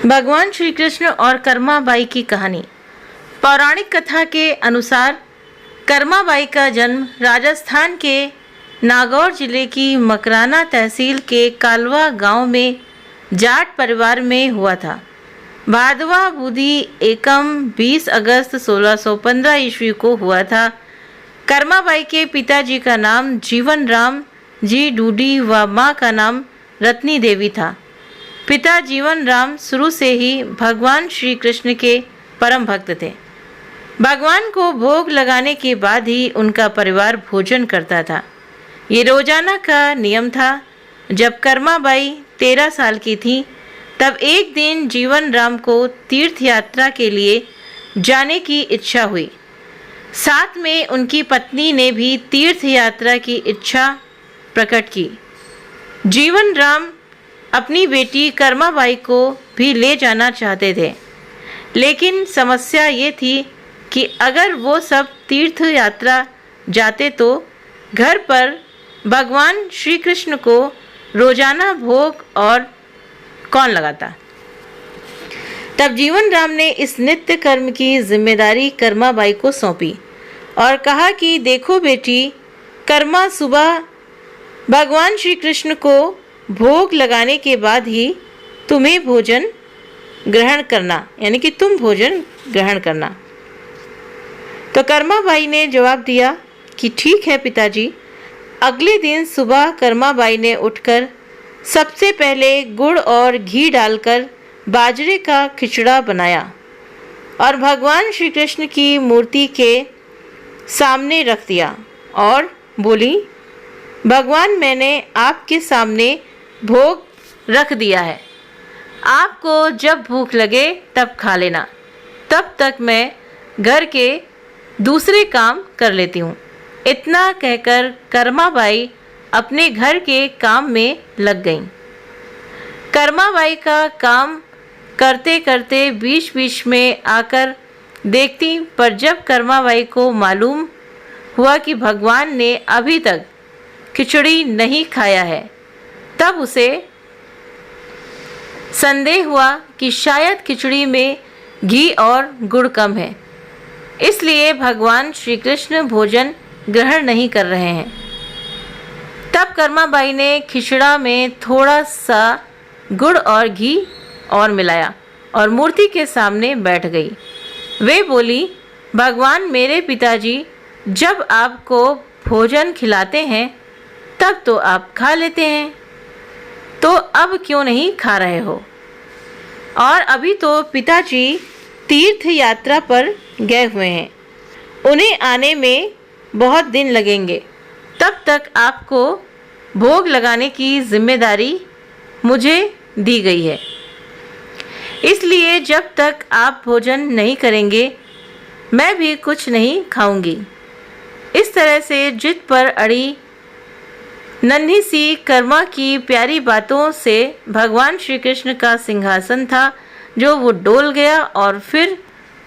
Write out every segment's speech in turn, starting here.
भगवान श्री कृष्ण और कर्माबाई की कहानी। पौराणिक कथा के अनुसार कर्माबाई का जन्म राजस्थान के नागौर जिले की मकराना तहसील के कालवा गांव में जाट परिवार में हुआ था। भादवा बुधि एकम 20 अगस्त 1615 ईस्वी को हुआ था। कर्माबाई के पिताजी का नाम जीवन राम जी डूडी व माँ का नाम रत्नी देवी था। पिता जीवन राम शुरू से ही भगवान श्री कृष्ण के परम भक्त थे। भगवान को भोग लगाने के बाद ही उनका परिवार भोजन करता था। ये रोजाना का नियम था। जब कर्माबाई 13 साल की थी तब एक दिन जीवन राम को तीर्थ यात्रा के लिए जाने की इच्छा हुई। साथ में उनकी पत्नी ने भी तीर्थ यात्रा की इच्छा प्रकट की। जीवन राम अपनी बेटी कर्माबाई को भी ले जाना चाहते थे, लेकिन समस्या ये थी कि अगर वो सब तीर्थ यात्रा जाते तो घर पर भगवान श्री कृष्ण को रोजाना भोग और कौन लगाता। तब जीवन राम ने इस नित्य कर्म की जिम्मेदारी कर्माबाई को सौंपी और कहा कि देखो बेटी, कर्मा सुबह भगवान श्री कृष्ण को भोग लगाने के बाद ही तुम्हें भोजन ग्रहण करना, यानी कि तुम भोजन ग्रहण करना। तो कर्माबाई ने जवाब दिया कि ठीक है पिताजी। अगले दिन सुबह कर्माबाई ने उठकर सबसे पहले गुड़ और घी डालकर बाजरे का खिचड़ा बनाया और भगवान श्री कृष्ण की मूर्ति के सामने रख दिया और बोली, भगवान मैंने आपके सामने भोग रख दिया है, आपको जब भूख लगे तब खा लेना, तब तक मैं घर के दूसरे काम कर लेती हूँ। इतना कहकर कर्माबाई अपने घर के काम में लग गईं। कर्माबाई का काम करते करते बीच बीच में आकर देखती, पर जब कर्माबाई को मालूम हुआ कि भगवान ने अभी तक खिचड़ी नहीं खाया है, तब उसे संदेह हुआ कि शायद खिचड़ी में घी और गुड़ कम है, इसलिए भगवान श्री कृष्ण भोजन ग्रहण नहीं कर रहे हैं। तब कर्माबाई ने खिचड़ा में थोड़ा सा गुड़ और घी और मिलाया और मूर्ति के सामने बैठ गई। वे बोली, भगवान मेरे पिताजी जब आपको भोजन खिलाते हैं तब तो आप खा लेते हैं, तो अब क्यों नहीं खा रहे हो? और अभी तो पिताजी तीर्थ यात्रा पर गए हुए हैं, उन्हें आने में बहुत दिन लगेंगे। तब तक आपको भोग लगाने की जिम्मेदारी मुझे दी गई है, इसलिए जब तक आप भोजन नहीं करेंगे मैं भी कुछ नहीं खाऊंगी। इस तरह से जिद पर अड़ी नन्ही सी कर्मा की प्यारी बातों से भगवान श्री कृष्ण का सिंहासन था जो वो डोल गया और फिर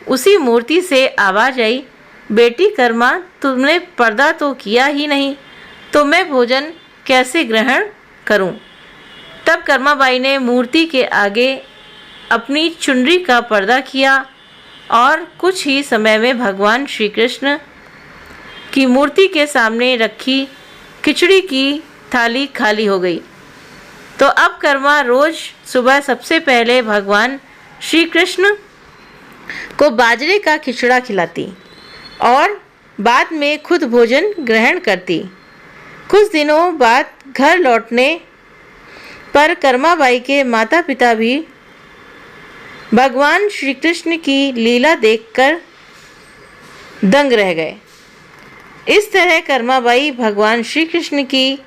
उसी मूर्ति से आवाज आई, बेटी कर्मा, तुमने पर्दा तो किया ही नहीं, तो मैं भोजन कैसे ग्रहण करूं? तब कर्माबाई ने मूर्ति के आगे अपनी चुनरी का पर्दा किया और कुछ ही समय में भगवान श्री कृष्ण की मूर्ति के सामने रखी खिचड़ी की थाली खाली हो गई। तो अब कर्मा रोज सुबह सबसे पहले भगवान श्री कृष्ण को बाजरे का खिचड़ा खिलाती और बाद में खुद भोजन ग्रहण करती। कुछ दिनों बाद घर लौटने पर कर्माबाई के माता पिता भी भगवान श्री कृष्ण की लीला देखकर दंग रह गए। इस तरह कर्माबाई भगवान श्री कृष्ण की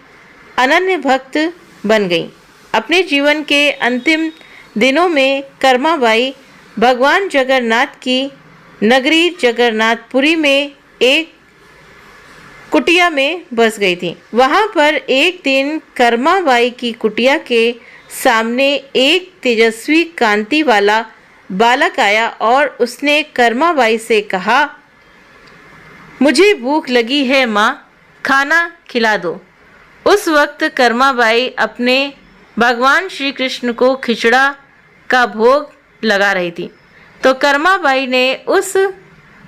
अनन्य भक्त बन गई। अपने जीवन के अंतिम दिनों में कर्माबाई भगवान जगन्नाथ की नगरी जगन्नाथपुरी में एक कुटिया में बस गई थी। वहाँ पर एक दिन कर्माबाई की कुटिया के सामने एक तेजस्वी कांति वाला बालक आया और उसने कर्माबाई से कहा, मुझे भूख लगी है माँ, खाना खिला दो। उस वक्त कर्माबाई अपने भगवान श्री कृष्ण को खिचड़ा का भोग लगा रही थी तो कर्माबाई ने उस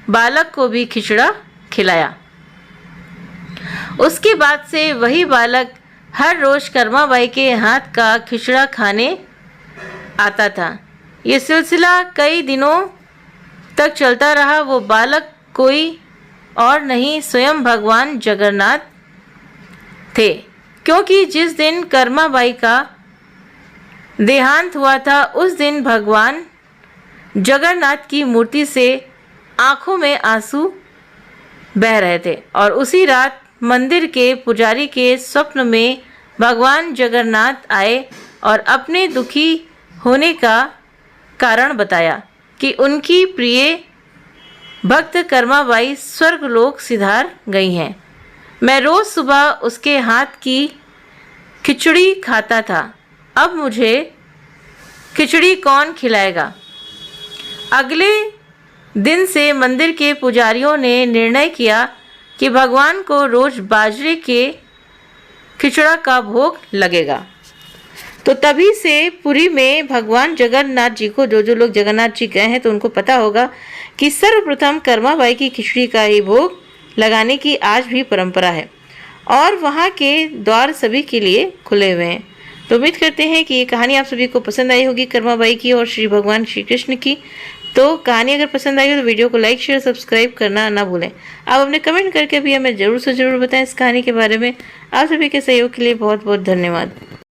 बालक को भी खिचड़ा खिलाया। उसके बाद से वही बालक हर रोज कर्माबाई के हाथ का खिचड़ा खाने आता था। ये सिलसिला कई दिनों तक चलता रहा। वो बालक कोई और नहीं, स्वयं भगवान जगन्नाथ थे, क्योंकि जिस दिन कर्माबाई का देहांत हुआ था उस दिन भगवान जगन्नाथ की मूर्ति से आंखों में आंसू बह रहे थे और उसी रात मंदिर के पुजारी के स्वप्न में भगवान जगन्नाथ आए और अपने दुखी होने का कारण बताया कि उनकी प्रिय भक्त कर्माबाई स्वर्गलोक सिधार गई हैं। मैं रोज़ सुबह उसके हाथ की खिचड़ी खाता था, अब मुझे खिचड़ी कौन खिलाएगा। अगले दिन से मंदिर के पुजारियों ने निर्णय किया कि भगवान को रोज बाजरे के खिचड़ा का भोग लगेगा। तो तभी से पुरी में भगवान जगन्नाथ जी को, जो लोग जगन्नाथ जी गए हैं तो उनको पता होगा कि सर्वप्रथम कर्माबाई की खिचड़ी का ही भोग लगाने की आज भी परंपरा है और वहाँ के द्वार सभी के लिए खुले हुए हैं। तो उम्मीद करते हैं कि ये कहानी आप सभी को पसंद आई होगी, कर्माबाई की और श्री भगवान श्री कृष्ण की। तो कहानी अगर पसंद आई हो तो वीडियो को लाइक शेयर सब्सक्राइब करना ना भूलें। आप अपने कमेंट करके भी हमें ज़रूर से ज़रूर बताएं इस कहानी के बारे में। आप सभी के सहयोग के लिए बहुत बहुत धन्यवाद।